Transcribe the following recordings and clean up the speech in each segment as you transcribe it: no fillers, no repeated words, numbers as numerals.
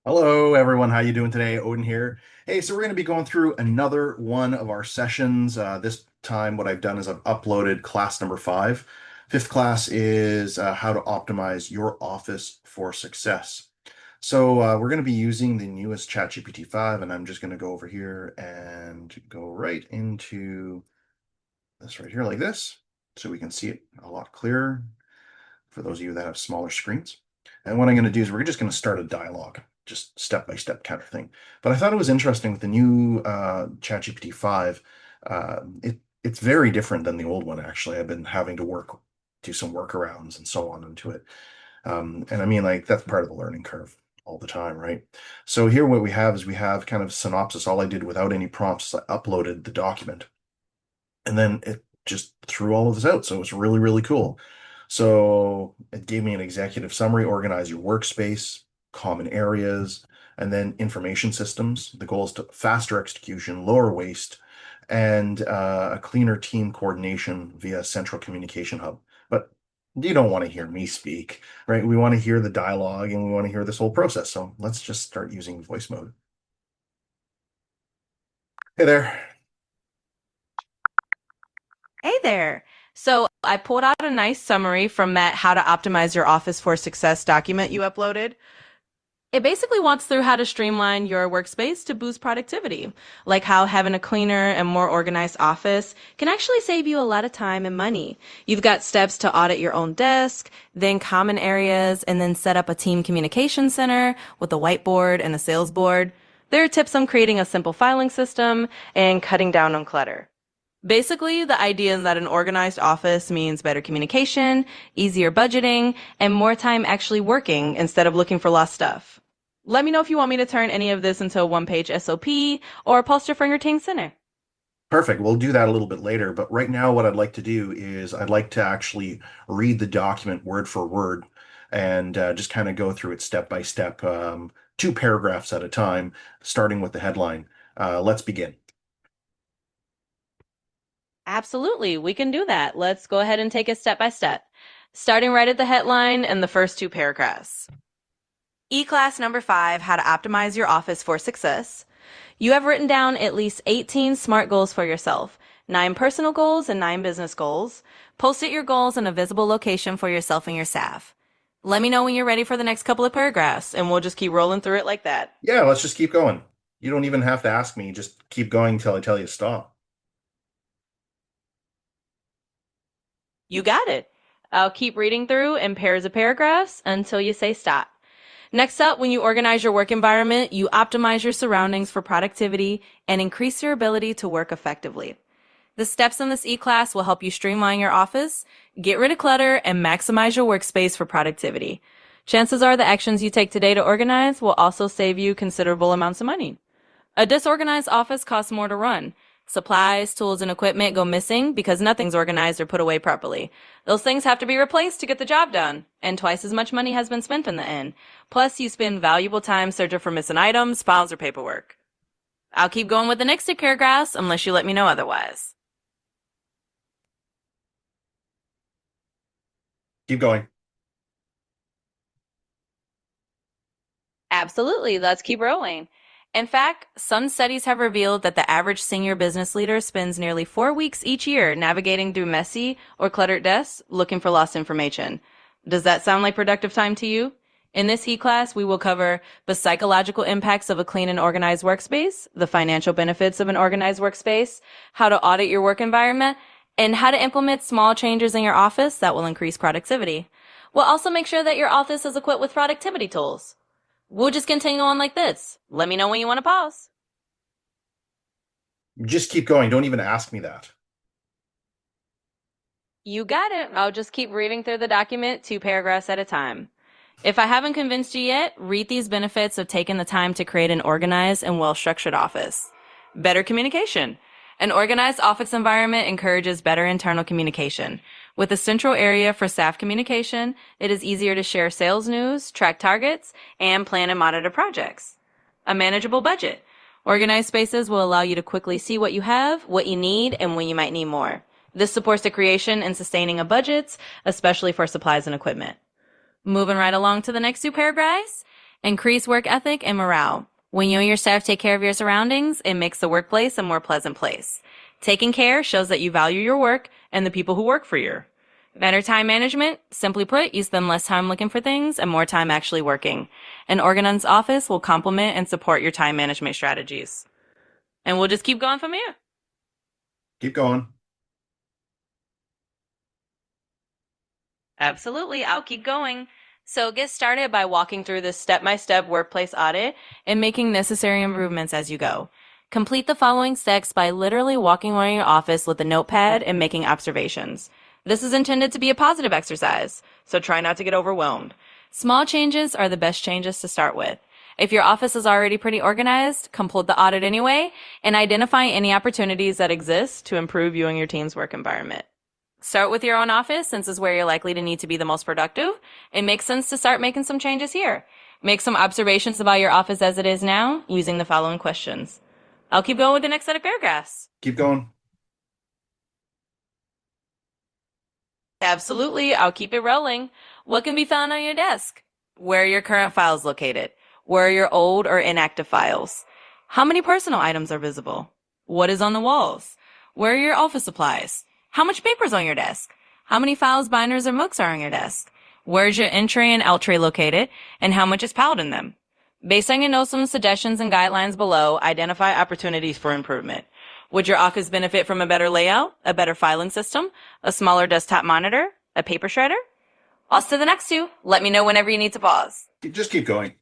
Hello, everyone. How you doing today? Odin here. Hey, so we're going to be going through another one of our sessions. This time, what I've done is I've uploaded class number five. Fifth class is how to optimize your office for success. So we're going to be using the newest ChatGPT 5, and I'm just going to go over here and go right into this right here like this, so we can see it a lot clearer for those of you that have smaller screens. And what I'm going to do is we're just going to start a dialogue, just step by step kind of thing. But I thought it was interesting with the new ChatGPT 5. It's very different than the old one, actually. I've been having to do some workarounds and so on into it. And I mean, like, that's part of the learning curve all the time, right? So here what we have is we have kind of synopsis. All I did without any prompts is I uploaded the document and then it just threw all of this out. So it was really, really cool. So it gave me an executive summary, organize your workspace, common areas, and then information systems. The goal is to faster execution, lower waste, and a cleaner team coordination via central communication hub. But you don't want to hear me speak, right? We want to hear the dialogue and we want to hear this whole process. So let's just start using voice mode. Hey there. Hey there. So I pulled out a nice summary from that How to Optimize Your Office for Success document you uploaded. It basically walks through how to streamline your workspace to boost productivity, like how having a cleaner and more organized office can actually save you a lot of time and money. You've got steps to audit your own desk, then common areas, and then set up a team communication center with a whiteboard and a sales board. There are tips on creating a simple filing system and cutting down on clutter. Basically, the idea is that an organized office means better communication, easier budgeting, and more time actually working instead of looking for lost stuff. Let me know if you want me to turn any of this into a one-page SOP or a poster for your team center. Perfect. We'll do that a little bit later. But right now, what I'd like to do is I'd like to actually read the document word for word and just kind of go through it step by step, two paragraphs at a time, starting with the headline. Let's begin. Absolutely, we can do that. Let's go ahead and take it step by step. Starting right at the headline and the first two paragraphs. E-class number 5, How to Optimize Your Office for Success. You have written down at least 18 SMART goals for yourself, 9 personal goals and 9 business goals. Post-it your goals in a visible location for yourself and your staff. Let me know when you're ready for the next couple of paragraphs, and we'll just keep rolling through it like that. Yeah, let's just keep going. You don't even have to ask me. Just keep going until I tell you to stop. You got it. I'll keep reading through in pairs of paragraphs until you say stop. Next up, when you organize your work environment, you optimize your surroundings for productivity and increase your ability to work effectively. The steps in this e-class will help you streamline your office, get rid of clutter, and maximize your workspace for productivity. Chances are the actions you take today to organize will also save you considerable amounts of money. A disorganized office costs more to run. Supplies, tools, and equipment go missing because nothing's organized or put away properly. Those things have to be replaced to get the job done, and twice as much money has been spent in the end. Plus, you spend valuable time searching for missing items, files, or paperwork. I'll keep going with the next two paragraphs unless you let me know otherwise. Keep going. Absolutely, let's keep rolling. In fact, some studies have revealed that the average senior business leader spends nearly 4 weeks each year navigating through messy or cluttered desks looking for lost information. Does that sound like productive time to you? In this heat class, we will cover the psychological impacts of a clean and organized workspace, the financial benefits of an organized workspace, how to audit your work environment, and how to implement small changes in your office that will increase productivity. We'll also make sure that your office is equipped with productivity tools. We'll just continue on like this. Let me know when you want to pause. Just keep going. Don't even ask me that. You got it. I'll just keep reading through the document 2 paragraphs at a time. If I haven't convinced you yet, read these benefits of taking the time to create an organized and well-structured office. Better communication. An organized office environment encourages better internal communication. With a central area for staff communication, it is easier to share sales news, track targets, and plan and monitor projects. A manageable budget. Organized spaces will allow you to quickly see what you have, what you need, and when you might need more. This supports the creation and sustaining of budgets, especially for supplies and equipment. Moving right along to the next 2 paragraphs. Increase work ethic and morale. When you and your staff take care of your surroundings, it makes the workplace a more pleasant place. Taking care shows that you value your work and the people who work for you. Better time management, simply put, you spend less time looking for things and more time actually working. An organized office will complement and support your time management strategies. And we'll just keep going from here. Keep going. Absolutely. I'll keep going. So get started by walking through this step-by-step workplace audit and making necessary improvements as you go. Complete the following steps by literally walking around your office with a notepad and making observations. This is intended to be a positive exercise, so try not to get overwhelmed. Small changes are the best changes to start with. If your office is already pretty organized, complete the audit anyway and identify any opportunities that exist to improve you and your team's work environment. Start with your own office, since it's where you're likely to need to be the most productive. It makes sense to start making some changes here. Make some observations about your office as it is now using the following questions. I'll keep going with the next set of paragraphs. Keep going. Absolutely. I'll keep it rolling. What can be found on your desk? Where are your current files located? Where are your old or inactive files? How many personal items are visible? What is on the walls? Where are your office supplies? How much paper is on your desk? How many files, binders, or books are on your desk? Where's your entry and out tray located? And how much is piled in them? Based on your notes and suggestions and guidelines below, identify opportunities for improvement. Would your office benefit from a better layout, a better filing system, a smaller desktop monitor, a paper shredder? On to the next two. Let me know whenever you need to pause. Just keep going.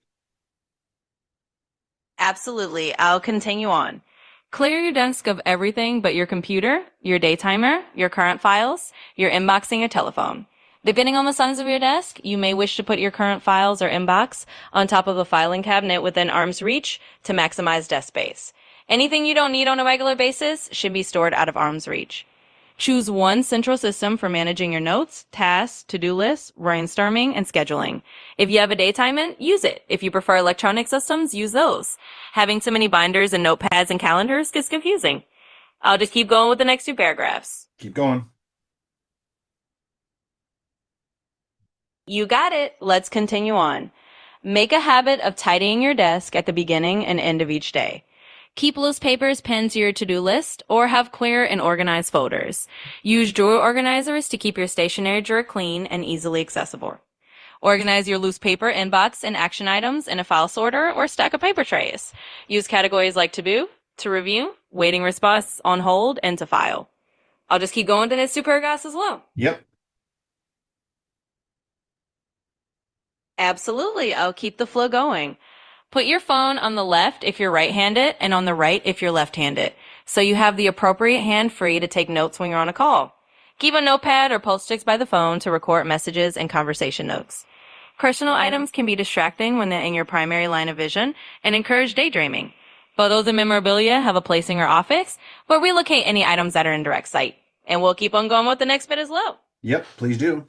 Absolutely. I'll continue on. Clear your desk of everything but your computer, your day timer, your current files, your inbox, and your telephone. Depending on the size of your desk, you may wish to put your current files or inbox on top of a filing cabinet within arm's reach to maximize desk space. Anything you don't need on a regular basis should be stored out of arm's reach. Choose one central system for managing your notes, tasks, to-do lists, brainstorming, and scheduling. If you have a day timer, use it. If you prefer electronic systems, use those. Having too many binders and notepads and calendars gets confusing. I'll just keep going with the next two paragraphs. Keep going. You got it. Let's continue on. Make a habit of tidying your desk at the beginning and end of each day. Keep loose papers pinned to your to-do list or have clear and organized folders. Use drawer organizers to keep your stationery drawer clean and easily accessible. Organize your loose paper inbox and action items in a file sorter or stack of paper trays. Use categories like to do, to review, waiting response, on hold, and to file. I'll just keep going to the next two paragraphs as well. Yep. Absolutely. I'll keep the flow going. Put your phone on the left if you're right-handed and on the right if you're left-handed, so you have the appropriate hand free to take notes when you're on a call. Keep a notepad or post-its by the phone to record messages and conversation notes. Personal items can be distracting when they're in your primary line of vision and encourage daydreaming. Photos and memorabilia have a place in your office, but relocate any items that are in direct sight. And we'll keep on going with the next bit as well. Yep, please do.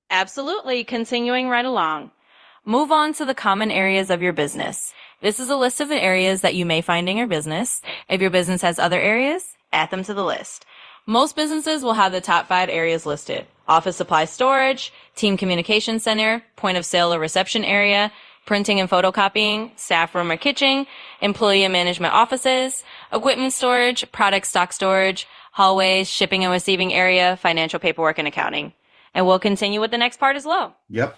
Absolutely. Continuing right along. Move on to the common areas of your business. This is a list of the areas that you may find in your business. If your business has other areas, add them to the list. Most businesses will have the top 5 areas listed: office supply storage, team communication center, point of sale or reception area, printing and photocopying, staff room or kitchen, employee and management offices, equipment storage, product stock storage, hallways, shipping and receiving area, financial paperwork, and accounting. And we'll continue with the next part as well. Yep.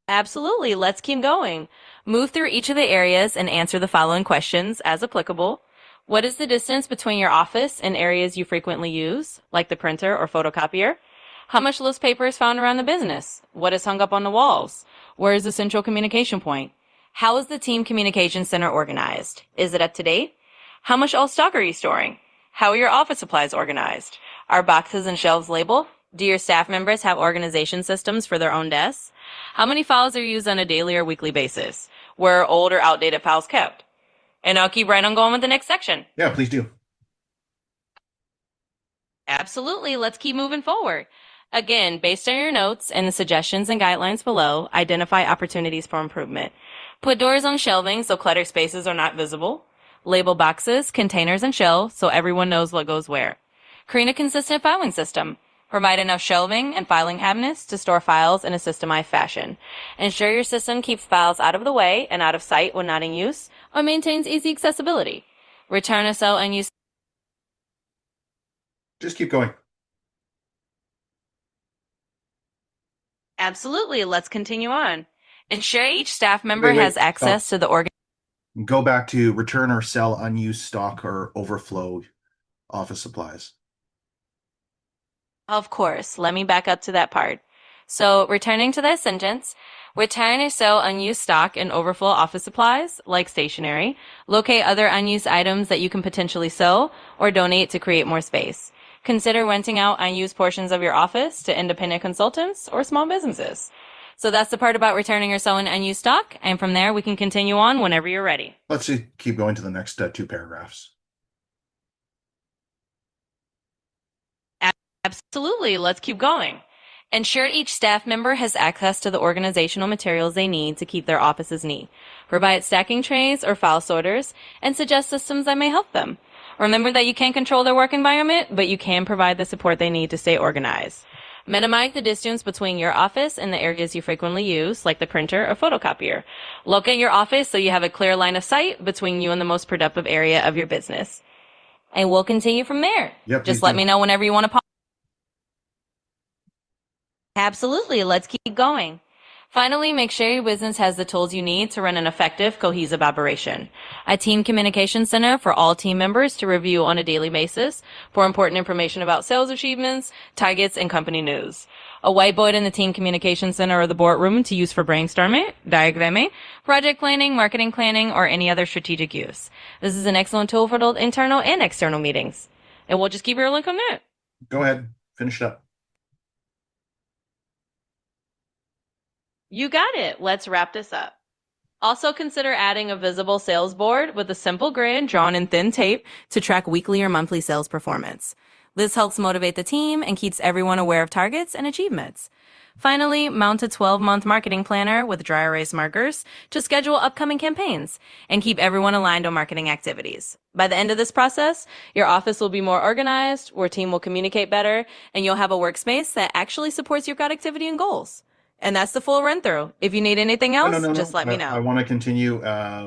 Absolutely. Let's keep going. Move through each of the areas and answer the following questions as applicable. What is the distance between your office and areas you frequently use, like the printer or photocopier? How much loose paper is found around the business? What is hung up on the walls? Where is the central communication point? How is the team communication center organized? Is it up to date? How much old stock are you storing? How are your office supplies organized? Are boxes and shelves labeled? Do your staff members have organization systems for their own desks? How many files are used on a daily or weekly basis? Where are old or outdated files kept? And I'll keep right on going with the next section. Yeah, please do. Absolutely. Let's keep moving forward. Again, based on your notes and the suggestions and guidelines below, identify opportunities for improvement. Put doors on shelving so cluttered spaces are not visible. Label boxes, containers, and shelves so everyone knows what goes where. Create a consistent filing system. Provide enough shelving and filing cabinets to store files in a systemized fashion. Ensure your system keeps files out of the way and out of sight when not in use, or maintains easy accessibility. Return or sell unused. Just keep going. Absolutely. Let's continue on. Ensure each staff member Wait, has wait, access stop. to the organ. Go back to return or sell unused stock or overflow office supplies. Of course. Let me back up to that part. So, returning to that sentence, return or sell unused stock and overflow office supplies, like stationery. Locate other unused items that you can potentially sell or donate to create more space. Consider renting out unused portions of your office to independent consultants or small businesses. So that's the part about returning or selling unused stock, and from there we can continue on whenever you're ready. Let's see, keep going to the next two paragraphs. Absolutely. Let's keep going. Ensure each staff member has access to the organizational materials they need to keep their offices neat. Provide stacking trays or file sorters and suggest systems that may help them. Remember that you can't control their work environment, but you can provide the support they need to stay organized. Minimize the distance between your office and the areas you frequently use, like the printer or photocopier. Locate your office so you have a clear line of sight between you and the most productive area of your business. And we'll continue from there. Yep, Just please let do. me know whenever you want to pause. Absolutely. Let's keep going. Finally, make sure your business has the tools you need to run an effective, cohesive operation. A team communication center for all team members to review on a daily basis for important information about sales achievements, targets, and company news. A whiteboard in the team communication center or the boardroom to use for brainstorming, diagramming, project planning, marketing planning, or any other strategic use. This is an excellent tool for both internal and external meetings. And we'll just keep your link on that. Go ahead, finish it up. You got it. Let's wrap this up. Also consider adding a visible sales board with a simple grid drawn in thin tape to track weekly or monthly sales performance. This helps motivate the team and keeps everyone aware of targets and achievements. Finally, mount a 12-month marketing planner with dry erase markers to schedule upcoming campaigns and keep everyone aligned on marketing activities. By the end of this process, your office will be more organized, your team will communicate better, and you'll have a workspace that actually supports your productivity and goals. And that's the full run through. If you need anything No, else, no, no, just no. let me I know. want to continue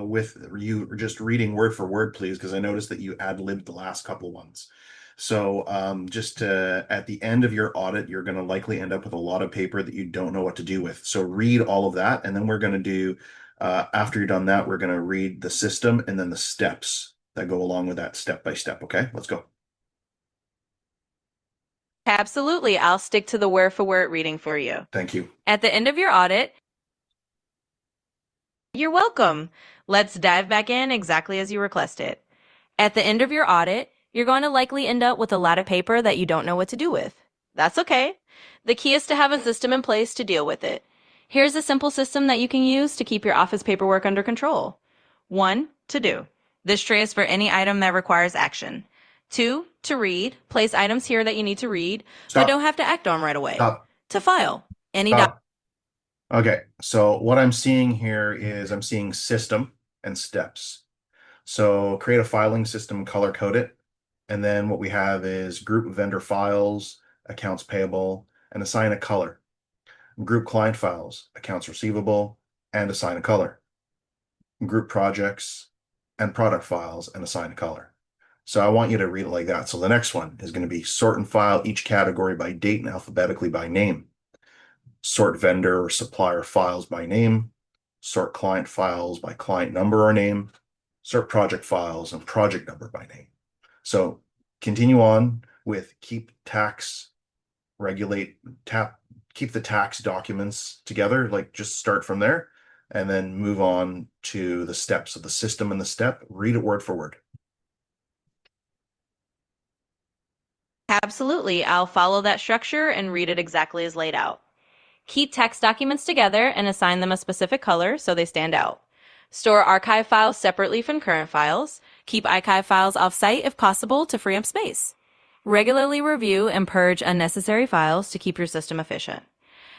with you just reading word for word, please, because I noticed that you ad-libbed the last couple ones. So just at the end of your audit, you're going to likely end up with a lot of paper that you don't know what to do with. So read all of that, and then we're going to do, after you're done that, we're going to read the system and then the steps that go along with that step by step. Okay, let's go. Absolutely. I'll stick to the word for word reading for you. Thank you. At the end of your audit, you're welcome. Let's dive back in exactly as you requested. At the end of your audit, you're going to likely end up with a lot of paper that you don't know what to do with. That's okay. The key is to have a system in place to deal with it. Here's a simple system that you can use to keep your office paperwork under control. 1. To do. This tray is for any item that requires action. 2. To read. Place items here that you need to read, but Stop. don't have to act on right away. Stop. To file. Any Stop. Okay, so what I'm seeing here is I'm seeing system and steps. So create a filing system, color code it. And then what we have is group vendor files, accounts payable, and assign a color. Group client files, accounts receivable, and assign a color. Group projects and product files and assign a color. So I want you to read it like that. So the next one is going to be sort and file each category by date and alphabetically by name. Sort vendor or supplier files by name. Sort client files by client number or name. Sort project files and project number by name. So continue on with keep the tax documents together, like just start from there and then move on to the steps of the system and the step. Read it word for word. Absolutely. I'll follow that structure and read it exactly as laid out. Keep text documents together and assign them a specific color so they stand out. Store archive files separately from current files. Keep archive files off-site if possible to free up space. Regularly review and purge unnecessary files to keep your system efficient.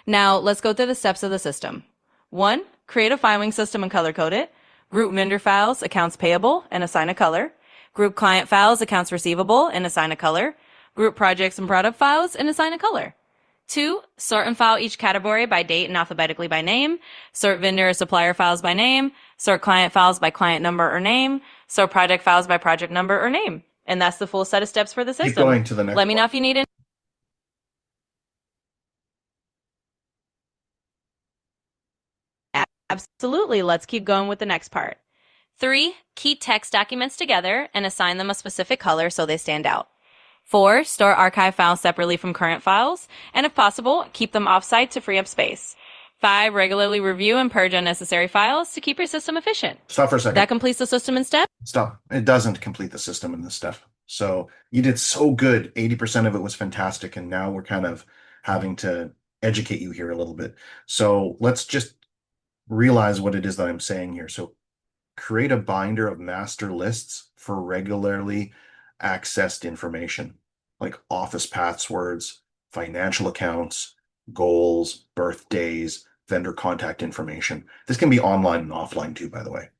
Now, let's go through the steps of the system. 1. Create a filing system and color code it. Group vendor files, accounts payable, and assign a color. Group client files, accounts receivable, and assign a color. Group projects and product files and assign a color. 2. Sort and file each category by date and alphabetically by name. Sort vendor or supplier files by name. Sort client files by client number or name. Sort project files by project number or name. And that's the full set of steps for the Keep system. going to the next Let me know one. if you need it. Absolutely. Let's keep going with the next part. 3. Keep text documents together and assign them a specific color so they stand out. 4. Store archive files separately from current files, and if possible, keep them offsite to free up space. 5. Regularly review and purge unnecessary files to keep your system efficient. Stop for a second. That completes the system in steps. Stop. It doesn't complete the system in this step. So you did so good. 80% of it was fantastic. And now we're kind of having to educate you here a little bit. So let's just realize what it is that I'm saying here. So create a binder of master lists for regularly accessed information, like office passwords, financial accounts, goals, birthdays, vendor contact information. This can be online and offline too, by the way.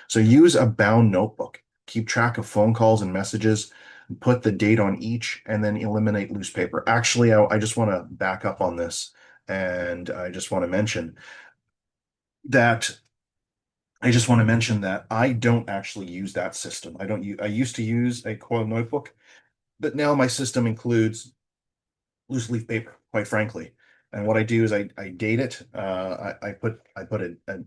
So use a bound notebook. Keep track of phone calls and messages, put the date on each, and then eliminate loose paper. Actually, I just want to back up on this, and I just want to mention that I don't actually use that system. I used to use a coil notebook, but now my system includes loose leaf paper, quite frankly. And what I do is I date it. I put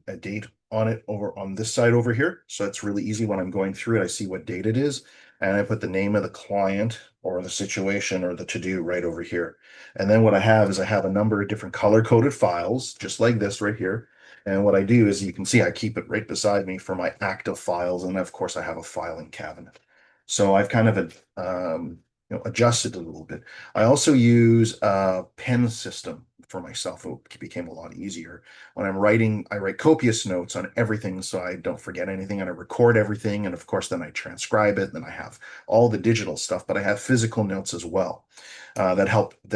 a date on it over on this side over here. So it's really easy when I'm going through it. I see what date it is, and I put the name of the client or the situation or the to-do right over here. And then what I have is I have a number of different color-coded files, just like this right here. And what I do is you can see I keep it right beside me for my active files. And of course I have a filing cabinet. So I've kind of adjusted it a little bit. I also use a pen system for myself. It became a lot easier. When I'm writing, I write copious notes on everything so I don't forget anything, and I record everything. And of course, then I transcribe it. And then I have all the digital stuff, but I have physical notes as well. That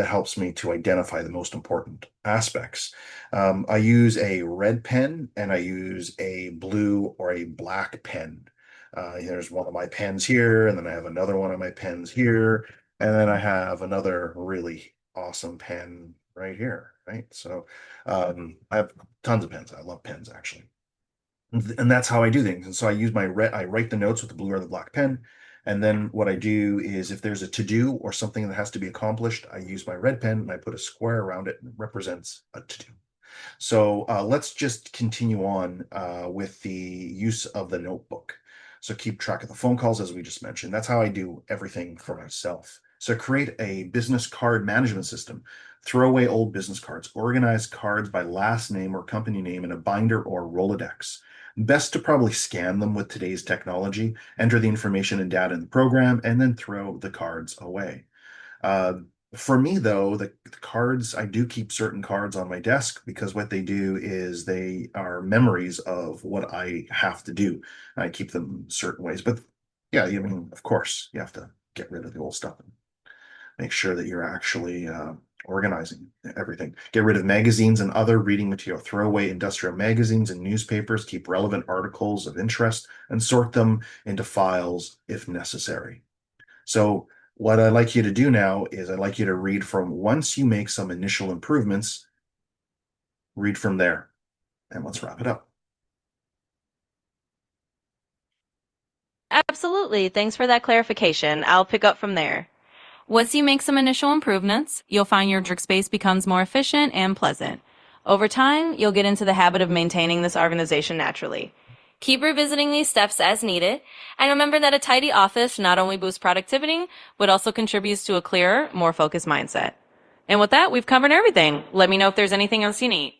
helps me to identify the most important aspects. I use a red pen and I use a blue or a black pen. There's one of my pens here, and then I have another one of my pens here, and then I have another really awesome pen right here, right? So I have tons of pens. I love pens actually. And that's how I do things. And so I write the notes with the blue or the black pen. And then what I do is if there's a to-do or something that has to be accomplished, I use my red pen and I put a square around it and it represents a to-do. So let's just continue on with the use of the notebook. So keep track of the phone calls, as we just mentioned. That's how I do everything for myself. So create a business card management system. Throw away old business cards. Organize cards by last name or company name in a binder or Rolodex. Best to probably scan them with today's technology, enter the information and data in the program, and then throw the cards away. For me, though, the cards, I do keep certain cards on my desk because what they do is they are memories of what I have to do. I keep them certain ways. But yeah, I mean, of course, you have to get rid of the old stuff and make sure that you're actually organizing everything. Get rid of magazines and other reading material. Throw away industrial magazines and newspapers. Keep relevant articles of interest and sort them into files if necessary. So what I'd like you to do now is I'd like you to read from once you make some initial improvements, read from there. And let's wrap it up. Absolutely. Thanks for that clarification. I'll pick up from there. Once you make some initial improvements, you'll find your workspace becomes more efficient and pleasant. Over time, you'll get into the habit of maintaining this organization naturally. Keep revisiting these steps as needed, and remember that a tidy office not only boosts productivity, but also contributes to a clearer, more focused mindset. And with that, we've covered everything. Let me know if there's anything else you need.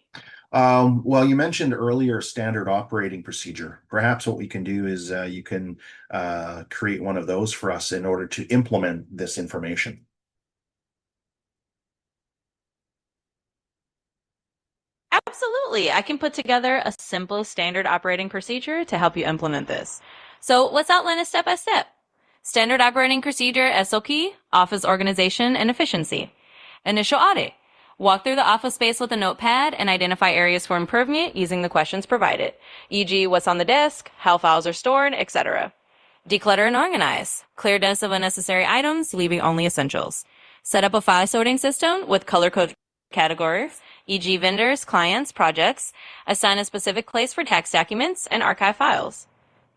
Well, you mentioned earlier standard operating procedure. Perhaps what we can do is you can create one of those for us in order to implement this information. Absolutely. I can put together a simple standard operating procedure to help you implement this. So let's outline it step by step. Standard operating procedure, SOP, office organization and efficiency. Initial audit. Walk through the office space with a notepad and identify areas for improvement using the questions provided, e.g. what's on the desk, how files are stored, etc. Declutter and organize. Clear desks of unnecessary items, leaving only essentials. Set up a file sorting system with color code categories, e.g. vendors, clients, projects. Assign a specific place for tax documents and archive files.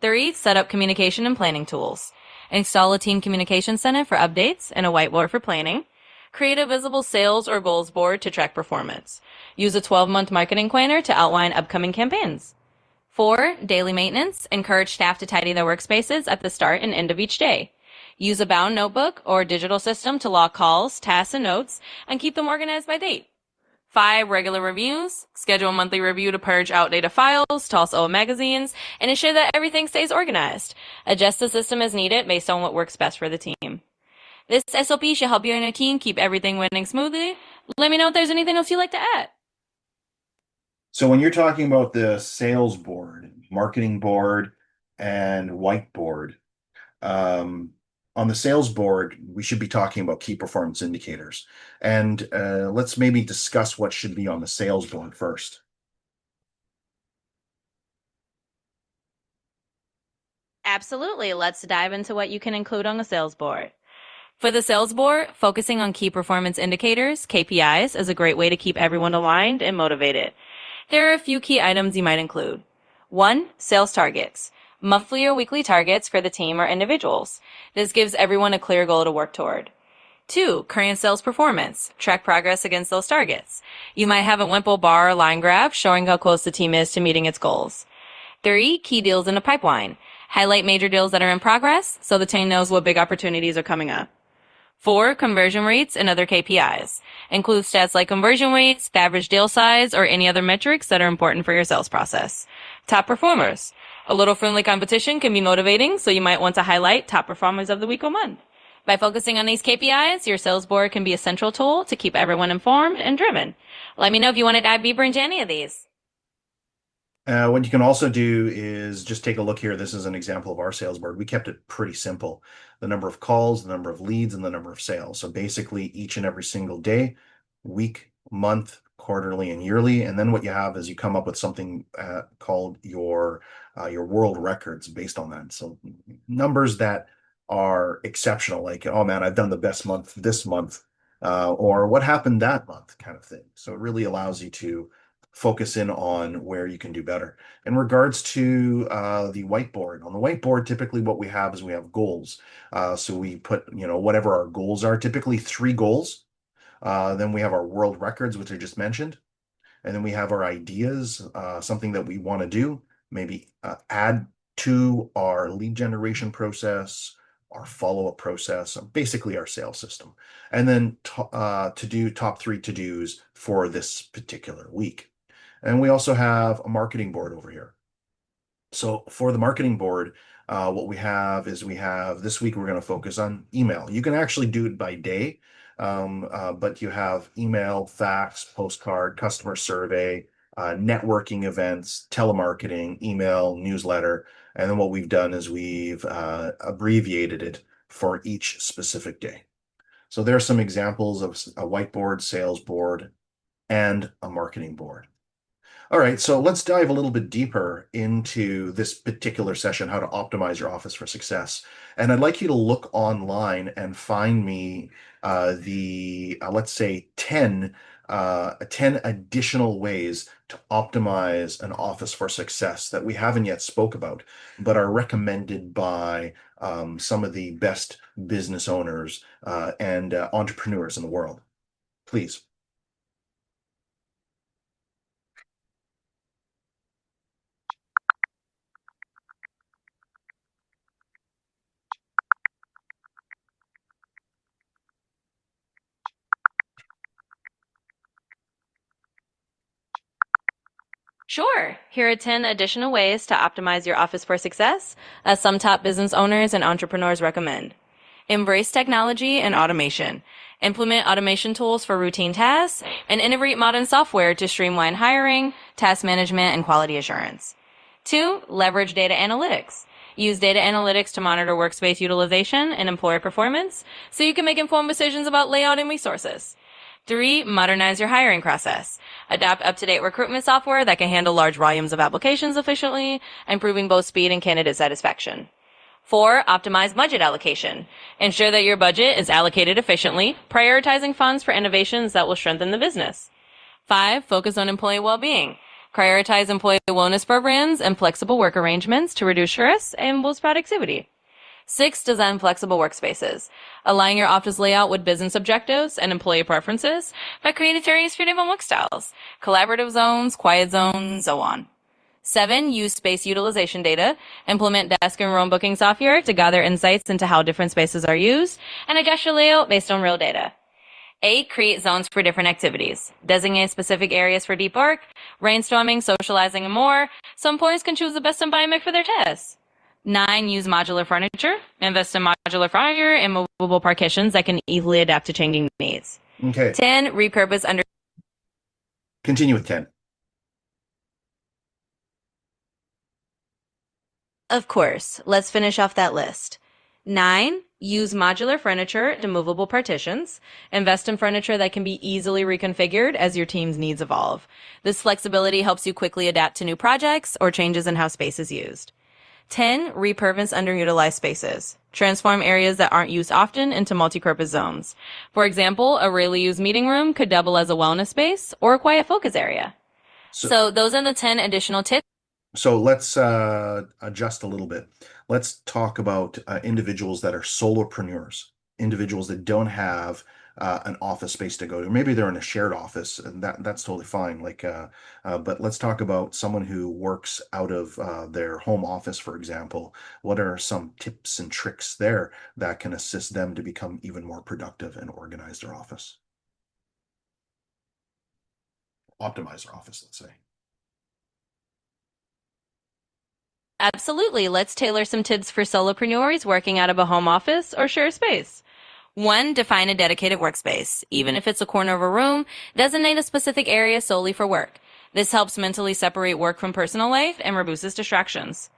3. Set up communication and planning tools. Install a team communication center for updates and a whiteboard for planning. Create a visible sales or goals board to track performance. Use a 12-month marketing planner to outline upcoming campaigns. 4. Daily maintenance. Encourage staff to tidy their workspaces at the start and end of each day. Use a bound notebook or digital system to log calls, tasks, and notes, and keep them organized by date. 5. Regular reviews. Schedule a monthly review to purge outdated files, toss old magazines, and ensure that everything stays organized. Adjust the system as needed based on what works best for the team. This SOP should help you and your team keep everything running smoothly. Let me know if there's anything else you'd like to add. So when you're talking about the sales board, marketing board, and whiteboard, on the sales board, we should be talking about key performance indicators. And let's maybe discuss what should be on the sales board first. Absolutely. Let's dive into what you can include on the sales board. For the sales board, focusing on key performance indicators, KPIs, is a great way to keep everyone aligned and motivated. There are a few key items you might include. 1. Sales targets. Monthly or weekly targets for the team or individuals. This gives everyone a clear goal to work toward. 2. Current sales performance. Track progress against those targets. You might have a Wimple bar or line graph showing how close the team is to meeting its goals. 3. Key deals in the pipeline. Highlight major deals that are in progress so the team knows what big opportunities are coming up. 4. Conversion rates and other KPIs. Include stats like conversion rates, average deal size, or any other metrics that are important for your sales process. Top performers. A little friendly competition can be motivating, so you might want to highlight top performers of the week or month. By focusing on these KPIs, your sales board can be a central tool to keep everyone informed and driven. Let me know if you want to dive deeper into any of these. What you can also do is just take a look here. This is an example of our sales board. We kept it pretty simple. The number of calls, the number of leads, and the number of sales. So basically each and every single day, week, month, quarterly, and yearly. And then what you have is you come up with something called your world records based on that. So numbers that are exceptional, like, oh man, I've done the best month this month, or what happened that month kind of thing. So it really allows you to focus in on where you can do better. In regards to the whiteboard, on the whiteboard, typically what we have is we have goals. So we put, whatever our goals are, typically 3 goals. Then we have our world records, which I just mentioned. And then we have our ideas, something that we want to do, maybe add to our lead generation process, our follow-up process, basically our sales system. And then to do top 3 to-dos for this particular week. And we also have a marketing board over here. So for the marketing board, what we have is this week we're going to focus on email. You can actually do it by day, but you have email, fax, postcard, customer survey, networking events, telemarketing, email, newsletter. And then what we've done is we've abbreviated it for each specific day. So there are some examples of a whiteboard, sales board, and a marketing board. All right, so let's dive a little bit deeper into this particular session, how to optimize your office for success. And I'd like you to look online and find me let's say 10 additional ways to optimize an office for success that we haven't yet spoke about, but are recommended by some of the best business owners and entrepreneurs in the world. Please. Sure. Here are 10 additional ways to optimize your office for success, as some top business owners and entrepreneurs recommend. Embrace technology and automation. Implement automation tools for routine tasks and integrate modern software to streamline hiring, task management, and quality assurance. 2. Leverage data analytics. Use data analytics to monitor workspace utilization and employee performance so you can make informed decisions about layout and resources. 3. Modernize your hiring process. Adopt up-to-date recruitment software that can handle large volumes of applications efficiently, improving both speed and candidate satisfaction. 4. Optimize budget allocation. Ensure that your budget is allocated efficiently, prioritizing funds for innovations that will strengthen the business. 5. Focus on employee well-being. Prioritize employee wellness programs and flexible work arrangements to reduce stress and boost productivity. 6. Design flexible workspaces. Align your office layout with business objectives and employee preferences by creating areas for different work styles, collaborative zones, quiet zones, and so on. 7. Use space utilization data. Implement desk and room booking software to gather insights into how different spaces are used and adjust your layout based on real data. 8. Create zones for different activities. Designate specific areas for deep work, brainstorming, socializing, and more, so employees can choose the best environment for their tasks. 9. Use modular furniture. Invest in modular furniture and movable partitions that can easily adapt to changing needs. Okay. 10. Repurpose under. Continue with 10. Of course. Let's finish off that list. 9. Use modular furniture to movable partitions. Invest in furniture that can be easily reconfigured as your team's needs evolve. This flexibility helps you quickly adapt to new projects or changes in how space is used. 10. Repurpose underutilized spaces. Transform areas that aren't used often into multi-purpose zones. For example, a rarely used meeting room could double as a wellness space or a quiet focus area. So those are the 10 additional tips. So let's adjust a little bit. Let's talk about individuals that are solopreneurs, individuals that don't have an office space to go to. Maybe they're in a shared office, and that's totally fine. But let's talk about someone who works out of their home office, for example. What are some tips and tricks there that can assist them to become even more productive and organize their office? Optimize their office, let's say. Absolutely. Let's tailor some tips for solopreneurs working out of a home office or share space. 1. Define a dedicated workspace. Even if it's a corner of a room, designate a specific area solely for work. This helps mentally separate work from personal life and reduces distractions.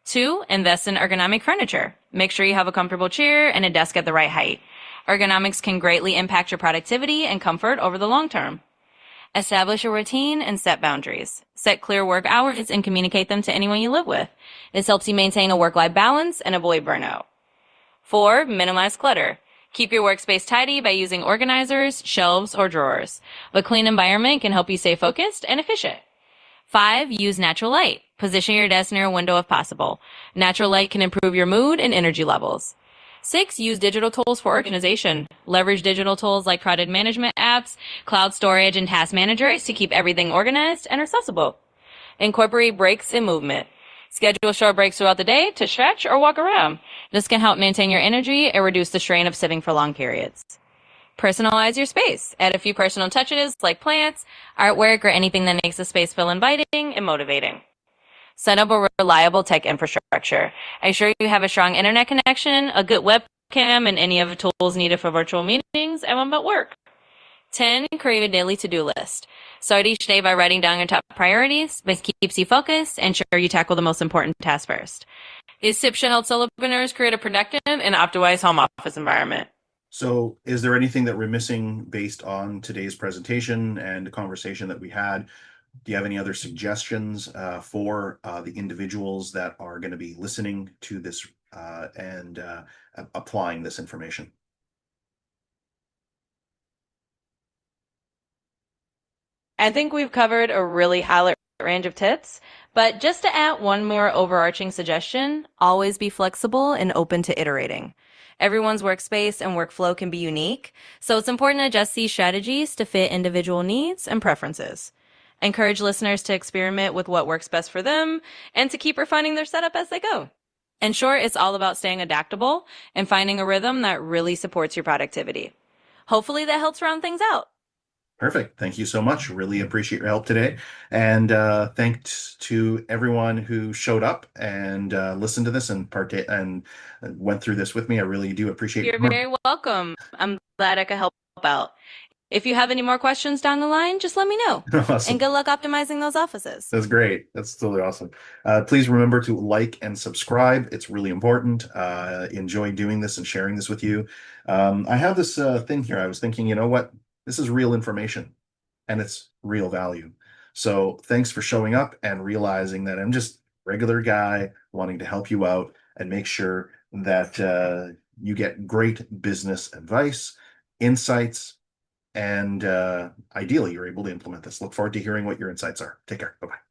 2. Invest in ergonomic furniture. Make sure you have a comfortable chair and a desk at the right height. Ergonomics can greatly impact your productivity and comfort over the long term. Establish a routine and set boundaries. Set clear work hours and communicate them to anyone you live with. This helps you maintain a work-life balance and avoid burnout. 4. Minimize clutter. Keep your workspace tidy by using organizers, shelves, or drawers. A clean environment can help you stay focused and efficient. 5. Use natural light. Position your desk near a window if possible. Natural light can improve your mood and energy levels. 6. Use digital tools for organization. Leverage digital tools like project management apps, cloud storage, and task managers to keep everything organized and accessible. Incorporate breaks and movement. Schedule short breaks throughout the day to stretch or walk around. This can help maintain your energy and reduce the strain of sitting for long periods. Personalize your space. Add a few personal touches like plants, artwork, or anything that makes the space feel inviting and motivating. Set up a reliable tech infrastructure. Ensure you have a strong internet connection, a good webcam, and any of the tools needed for virtual meetings and remote work. 10. Create a daily to-do list. Start each day by writing down your top priorities. This keeps you focused and ensure you tackle the most important tasks first. These tips should help solopreneurs create a productive and optimized home office environment. So is there anything that we're missing based on today's presentation and the conversation that we had? Do you have any other suggestions for the individuals that are going to be listening to this and applying this information? I think we've covered a really high range of tips, but just to add one more overarching suggestion, always be flexible and open to iterating. Everyone's workspace and workflow can be unique, so it's important to adjust these strategies to fit individual needs and preferences. Encourage listeners to experiment with what works best for them and to keep refining their setup as they go. In short, it's all about staying adaptable and finding a rhythm that really supports your productivity. Hopefully that helps round things out. Perfect. Thank you so much. Really appreciate your help today. And thanks to everyone who showed up and listened to this and went through this with me. I really do appreciate it. You're very welcome. I'm glad I could help out. If you have any more questions down the line, just let me know. Awesome. And good luck optimizing those offices. That's great. That's totally awesome. Please remember to like and subscribe. It's really important. Enjoy doing this and sharing this with you. I have this thing here. I was thinking, you know what? This is real information and it's real value. So thanks for showing up and realizing that I'm just a regular guy wanting to help you out and make sure that you get great business advice, insights, and ideally you're able to implement this. Look forward to hearing what your insights are. Take care. Bye-bye.